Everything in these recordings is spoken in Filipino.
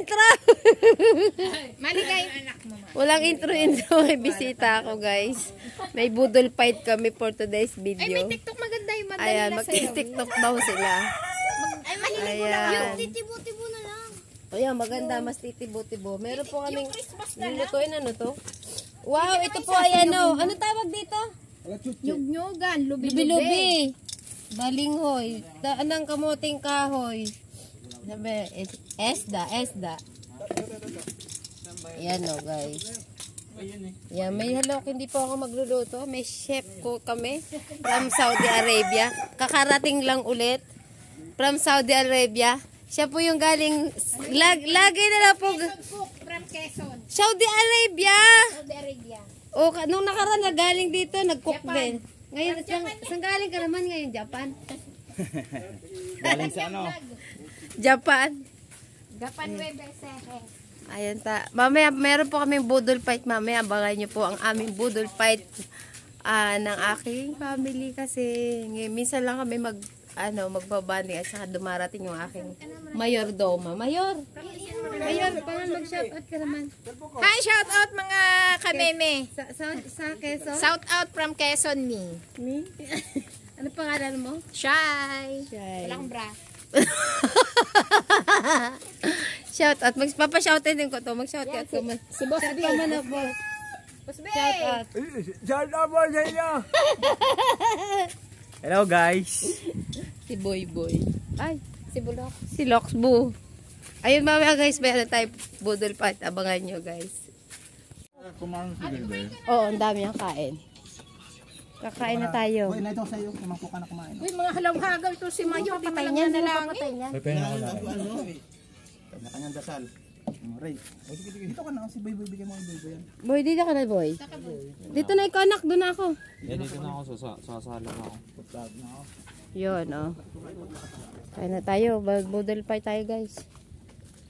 intro. Maligay anak mo. Walang intro. May bisita ako, guys. May budol fight kami for today's video. Ay, may TikTok maganda yung madali Ayan, na sa'yo. mag-TikTok daw sila. Ay, maliligo lang. Ayan. Yung titibo-tibo na lang. Ayan, maganda. Mas titibo-tibo. Meron po kaming nilutuin. Ano to? Wow, ito po ay ano. Ano tawag dito? Nyug-nyugan, Lubi-lubi. Balinghoy. Daan ng kamuting kahoy. Sabi, esda. Ayan o, guys. Ayan, may halok. Hindi po ako magluluto. May chef ko kami from Saudi Arabia. Kakarating lang ulit from Saudi Arabia. Siya po yung galing, lagi na lang po. From Quezon. Saudi Arabia! Saudi Arabia. O, nung nakaraan na galing dito, nag-cook din. Ngayon, saan galing ka naman ngayon? Japan? Galing sa ano? Japan. Japan Webese. Ayan ta. Mamaya, meron po kaming budol fight. Mamaya, abangan nyo po ang aming budol fight ng aking family kasi minsan lang kami magbabanding at saka dumarating yung aking mayordoma. Mayor, parang mag-shoutout ka naman. Hi, shout out mga kameme. Sa Quezon? Shout out from Quezon me. Me? Ano pangalan mo? Shy. Shy. Wala akong bra. Shoutout. Magpapa-shoutin din ko to. Mag-shoutout ko man. Si Boss B. Shout out, boss. Boss B. Shoutout. Shout out po sa inyo! Hello guys! Si Boy. Ay, Si Bulok. si Loxbu. Ayun mamaya guys, meron tayo budol fight. Abangan nyo guys. Kumain si Bebe. Oo, ang dami ang kain. Kakain na tayo. Uy, na ito sa'yo. Kumangko ka na kumain. Uy, mga halaw-hagaw ito si Mayo. Di Patay malang niyan. na Sino lang. papatay niyan? Pepe na wala. Kanya-kanyang dasal. Ray. Dito ka na. Si Boy bigyan mo ang Boy yan. Boy, dito ka na boy. Dito na ikaw anak. Doon ako. Yan, dito na ako. Sasala na ako. Pagtag na ako. Yun, oh. Kain na tayo. Budol fight tayo guys.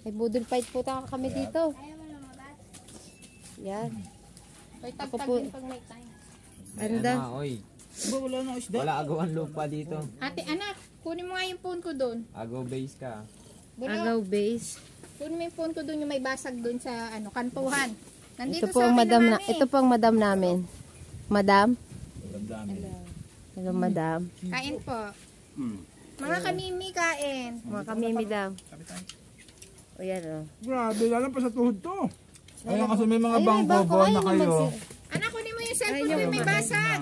May budol fight po kami dito. Yan. Uy, Ako tag-tag po. din pag may time. Anda. Oy. Wala na isda. Wala agawan lupa dito. Ate, anak, kunin mo nga yung phone ko doon. Agaw base ka. Bulok. Agaw base. Kunin mo yung phone ko doon yung may basag doon sa kantuhan. Nandito Ito po sa ang akin madam naman ito po ang madam namin. Madam? Damdami. Hello, madam. Kain po. Mga kamimi kain. Mga kamimi daw. O yan, oh. Grabe, lalang pa sa tuhod to. Ayun kasi may mga Ayun, may bangko bangko. na Ayun, kayo. Anak, kunin mo yung cellphone ko yung may basag.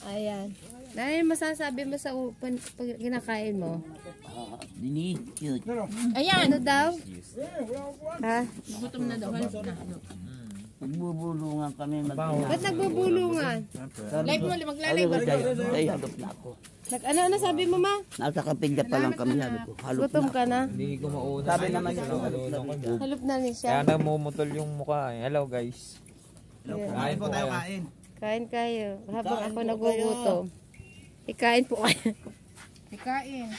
Ayan. Dahil masasabi mo sa pag kinakain mo? Ayan. Ano daw? Ha? Gutom na daw. Halip na. Nagbubulungan kami Ba't nagbubulungan? Live mo, magla-live. Ay, halop na ako. Ano sabi mo, ma? Nasa kapilya pa lang kami, sabi ko. Halop Gutom na. ka na? Hindi ko mauna. Sabi naman niya, Halop na rin Kaya siya. namumutol yung mukha eh. Hello guys. Kain po tayo. Kain kayo. Habang ako nagugutom. Ikain po kayo. Kain.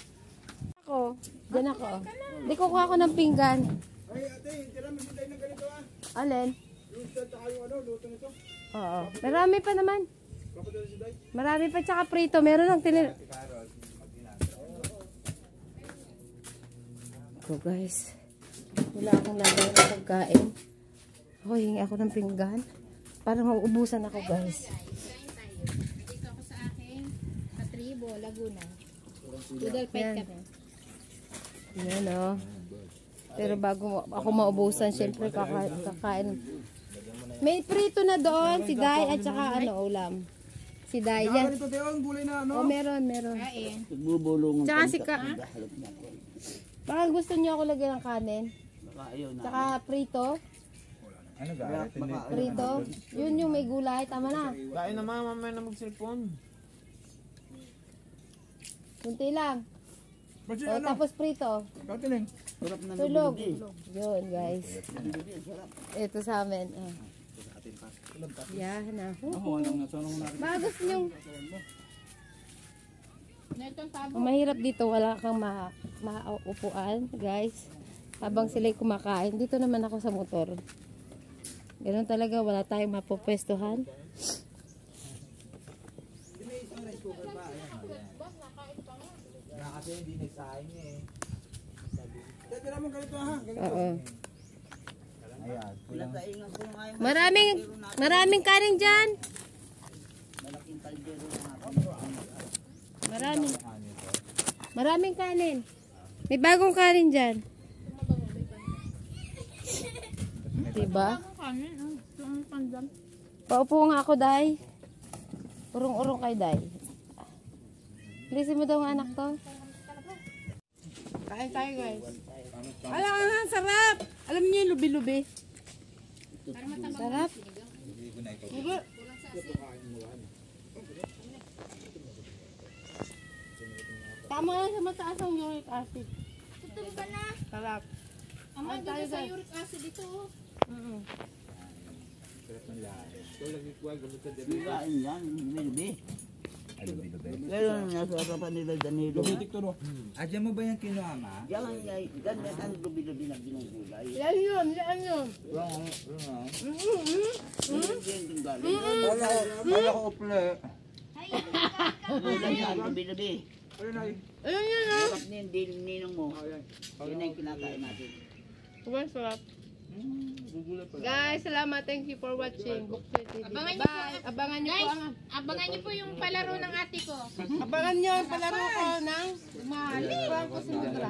Ako. Diyan ako. Hindi kukuha ko ng pinggan. Alin? Oo. Marami pa naman. Marami pa tsaka prito. Meron lang Ito guys. Wala akong lagay na pagkain. Ako, hingi ako ng pinggan. Parang mauubusan ako guys. Dito ako sa aking Katribo, Laguna. Budol fight kami. Yan o. Pero bago ako maubusan, syempre kakain. May prito na doon, si Day at saka ulam. Si Day yan. Ito tayo, ang gulay na ano. Oh, meron. Kain. Nagbubulungan Tsaka kami. si Halop na ako. Baka gusto niyo ako lagyan ng kanin. Baka ayaw na. Tsaka prito. Ano ga? Prito. Yun yung may gulay. Tama na. Kain na mamaya na mag-cellphone. Kunti lang. Kasi O, ano? tapos prito. Katiling. Sarap na Tulog. nagbubulungan. Yun, guys. Ito sa amin. Yan na. Baka gusto nyo. Mahirap dito. Wala kang maupuan, guys. Habang sila'y kumakain. Dito naman ako sa motor. Ganun talaga. Wala tayong mapupwestuhan. Kasi hindi nagsahin niya eh. tira mo ganito ha. Ganito. Oo. Ayan. Pinakaingan ko yung ayaw. Maraming kanin dyan. Malaking kaldero na natin. Maraming kanin. May bagong kanin dyan. Diba? Paupo nga ako, Day. Urong-urong kay Day. Bilisin mo daw ang anak to. Kain tayo, guys. Alam nga, sarap. Alam niyo yung lubi-lubi. Sarap. Diba? Tama lang sa mataas ang uric acid. Tutubo ka na. Sarap. Ama, dito sa uric acid dito. Bigain yan, lubi-lubi. Ay, lubi-lubi. Kaya nasarapan nila Danilo. Lubitik to no. Adyan mo ba yan kinuha, ma? Yan ganyan ang lubi-lubi na ginugulay. Yan yun, yan yun. Yan yung galing. Wala ko uple. Gulay yan, lubi-lubi. Ayun yun, ah. Sarap na yung ninong mo. Yun na yung kinakain natin. Sobrang sarap. Guys, salamat. Thank you for watching. Bukse TV. Abangan niyo Bye. Abangan niyo po ang... Abangan niyo po yung palaro ng ate ko. Abangan niyo ang palaro ko ng... Mahali.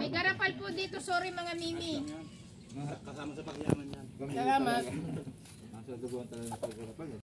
May garapal po dito. Sorry mga mimi. Kasama sa pagyaman yan. Salamat. Nasa duguan talaga ng pagkakapal.